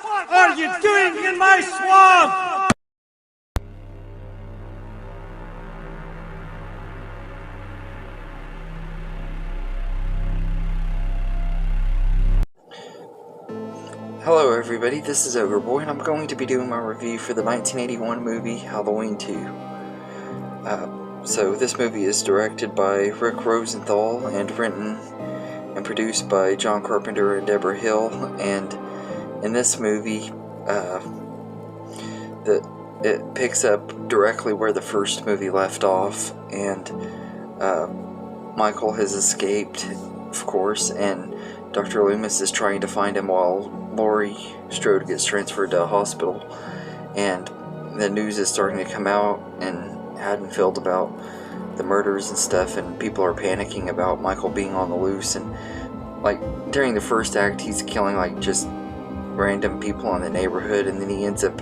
What are you doing in my swamp? Hello everybody, this is Ogre Boy, and I'm going to be doing my review for the 1981 movie Halloween 2. So this movie is directed by Rick Rosenthal and written and produced by John Carpenter and Deborah Hill. And in this movie, it picks up directly where the first movie left off, and Michael has escaped, of course, and Dr. Loomis is trying to find him while Laurie Strode gets transferred to a hospital, and the news is starting to come out in Haddonfield about the murders and stuff, and people are panicking about Michael being on the loose. And like during the first act, he's killing like just random people in the neighborhood, and then he ends up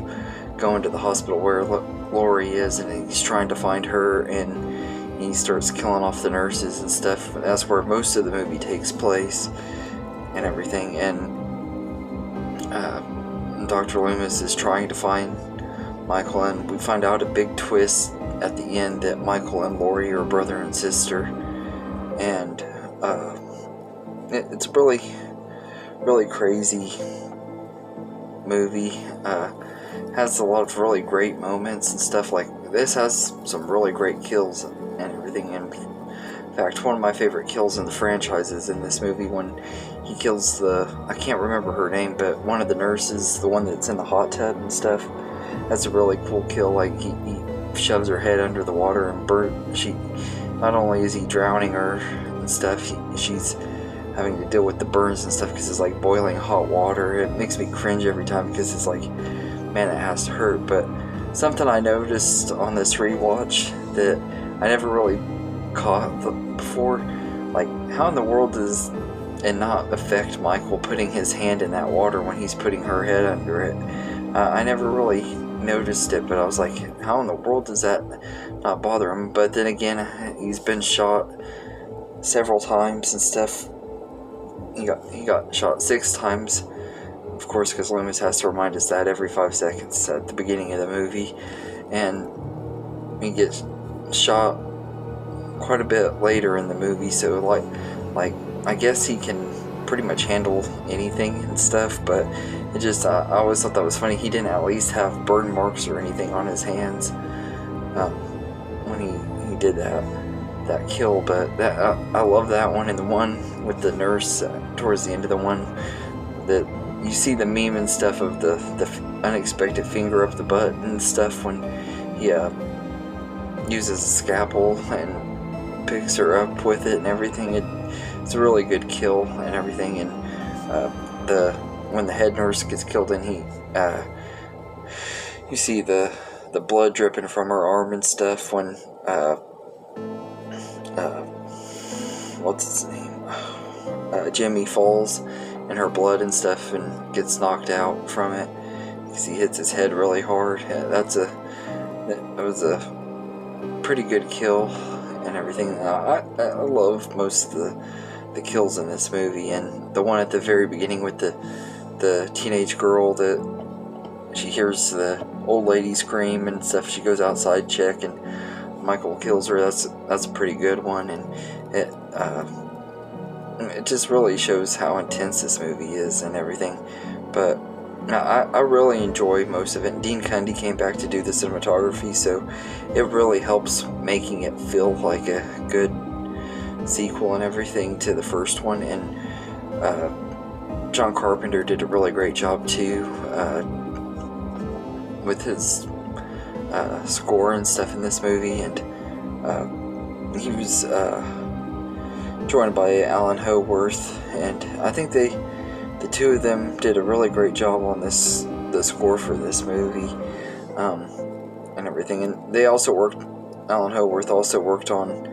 going to the hospital where Laurie is, and he's trying to find her, and he starts killing off the nurses and stuff. That's where most of the movie takes place and everything. And Dr. Loomis is trying to find Michael, and we find out a big twist at the end that Michael and Laurie are brother and sister. And it's really crazy movie. Has a lot of really great moments and stuff. Like this has some really great kills and everything. And in fact, one of my favorite kills in the franchise is in this movie when he kills I can't remember her name, but one of the nurses, the one that's in the hot tub and stuff. That's a really cool kill. Like he shoves her head under the water and not only is he drowning her and stuff, she's having to deal with the burns and stuff because it's like boiling hot water. It makes me cringe every time because it's like, man, it has to hurt. But something I noticed on this rewatch that I never really caught before, like how in the world does it not affect Michael putting his hand in that water when he's putting her head under it? I never really noticed it, but I was like, how in the world does that not bother him? But then again, he's been shot several times and stuff. He got shot 6 times, of course, because Loomis has to remind us that every 5 seconds at the beginning of the movie. And he gets shot quite a bit later in the movie, so like I guess he can pretty much handle anything and stuff. But it just I always thought that was funny. He didn't at least have burn marks or anything on his hands when he did that kill. But that I love that one, and the one with the nurse towards the end of the one that you see the meme and stuff of the unexpected finger up the butt and stuff when he uses a scalpel and picks her up with it and everything. It's a really good kill and everything. And when the head nurse gets killed, and you see the blood dripping from her arm and stuff when what's his name, Jimmy falls in her blood and stuff and gets knocked out from it because he hits his head really hard. That was a pretty good kill and everything. I love most of the kills in this movie, and the one at the very beginning with the teenage girl that she hears the old lady scream and stuff. She goes outside check, and Michael kills her. That's a pretty good one, and it just really shows how intense this movie is and everything. But I really enjoy most of it. Dean Cundey came back to do the cinematography, so it really helps making it feel like a good sequel and everything to the first one. And John Carpenter did a really great job too with his score and stuff in this movie. And he was joined by Alan Howarth, and I think the two of them did a really great job on the score for this movie and everything. And they also Alan Howarth also worked on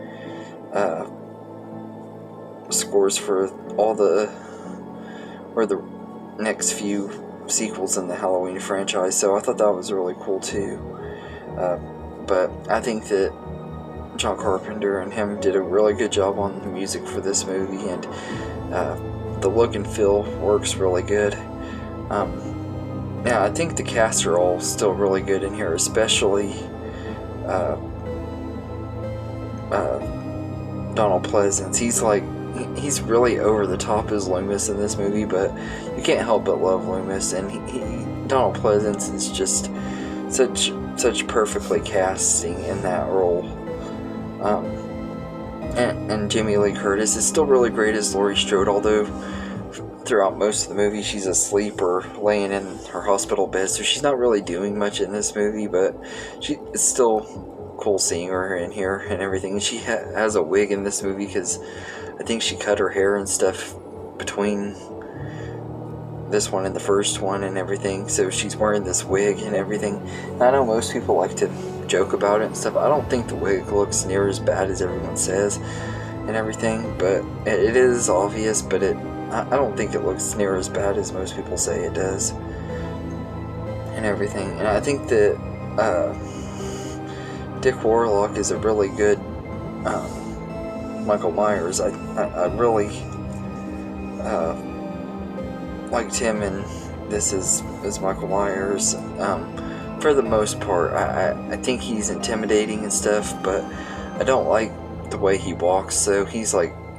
scores for all the next few sequels in the Halloween franchise, so I thought that was really cool too. But I think that John Carpenter and him did a really good job on the music for this movie, and the look and feel works really good. yeah, I think the cast are all still really good in here, especially Donald Pleasence. He's really over the top as Loomis in this movie, but you can't help but love Loomis, and Donald Pleasence is just such perfectly casting in that role. And Jamie Lee Curtis is still really great as Laurie Strode, although throughout most of the movie she's asleep or laying in her hospital bed, so she's not really doing much in this movie, but it's still cool seeing her in here and everything. And she has a wig in this movie because I think she cut her hair and stuff between this one and the first one and everything, so she's wearing this wig and everything. And I know most people like to joke about it and stuff. I don't think the wig looks near as bad as everyone says and everything, but it is obvious, but I don't think it looks near as bad as most people say it does and everything. And I think that Dick Warlock is a really good Michael Myers. I really liked him in this as Michael Myers. For the most part, I think he's intimidating and stuff, but I don't like the way he walks. So he's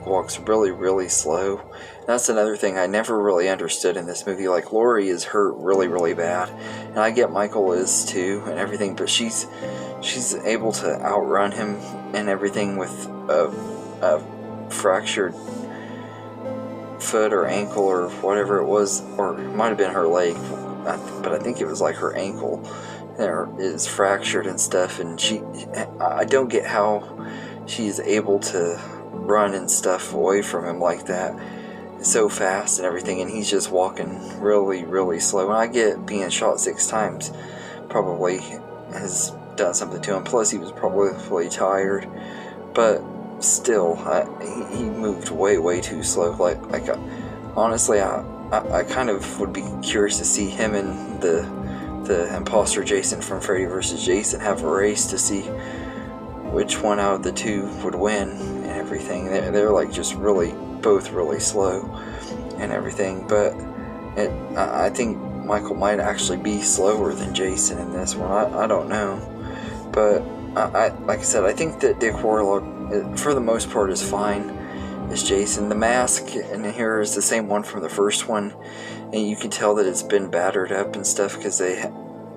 walks really slow. And that's another thing I never really understood in this movie. Like, Laurie is hurt really bad, and I get Michael is too and everything, but she's able to outrun him and everything with a fractured foot or ankle or whatever it was, or it might have been her leg, but I think it was like her ankle there is fractured and stuff, and I don't get how she's able to run and stuff away from him like that so fast and everything, and he's just walking really slow. And I get being shot 6 times probably has done something to him, plus he was probably tired, but still he moved way too slow. Honestly, I kind of would be curious to see him and the imposter Jason from Freddy vs. Jason have a race to see which one out of the two would win and everything. They're like just both really slow and everything, but I think Michael might actually be slower than Jason in this one. I don't know, but like I said, I think that Dick Warlock for the most part is fine as Jason. The mask in here is the same one from the first one, and you can tell that it's been battered up and stuff because they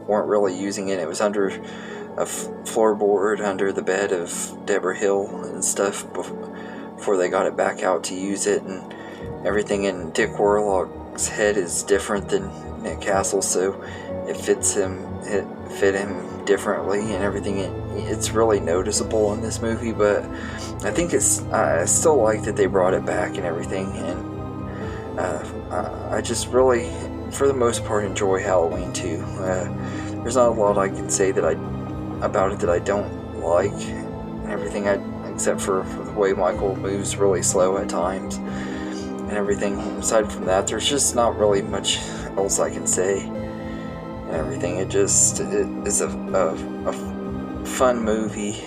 weren't really using it. It was under a floorboard under the bed of Deborah Hill and stuff before they got it back out to use it and everything. And Dick Warlock's head is different than Nick Castle, so it fit him differently and everything. It's really noticeable in this movie, but I think I still like that they brought it back and everything. And I just really, for the most part, enjoy Halloween 2. There's not a lot I can say about it that I don't like and everything, except for the way Michael moves really slow at times and everything. Aside from that, there's just not really much else I can say and everything. It is a fun movie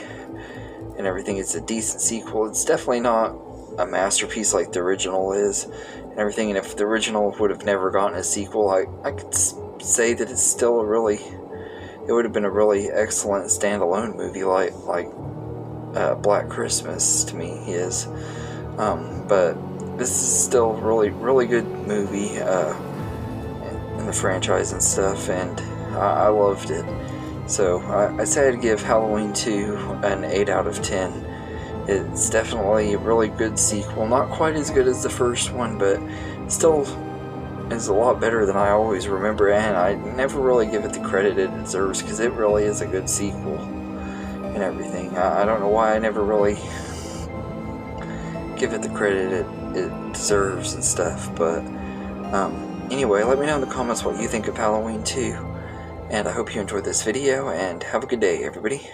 and everything. It's a decent sequel. It's definitely not a masterpiece like the original is and everything. And if the original would have never gotten a sequel, I could say that it's still it would have been a really excellent standalone movie like Black Christmas to me is. But this is still really good movie in the franchise and stuff, and I loved it. So I'd say I'd give Halloween 2 an 8 out of 10. It's definitely a really good sequel. Not quite as good as the first one, but still is a lot better than I always remember, and I never really give it the credit it deserves because it really is a good sequel and everything. I don't know why I never really give it the credit it deserves and stuff, but anyway, let me know in the comments what you think of Halloween 2, and I hope you enjoyed this video, and have a good day, everybody.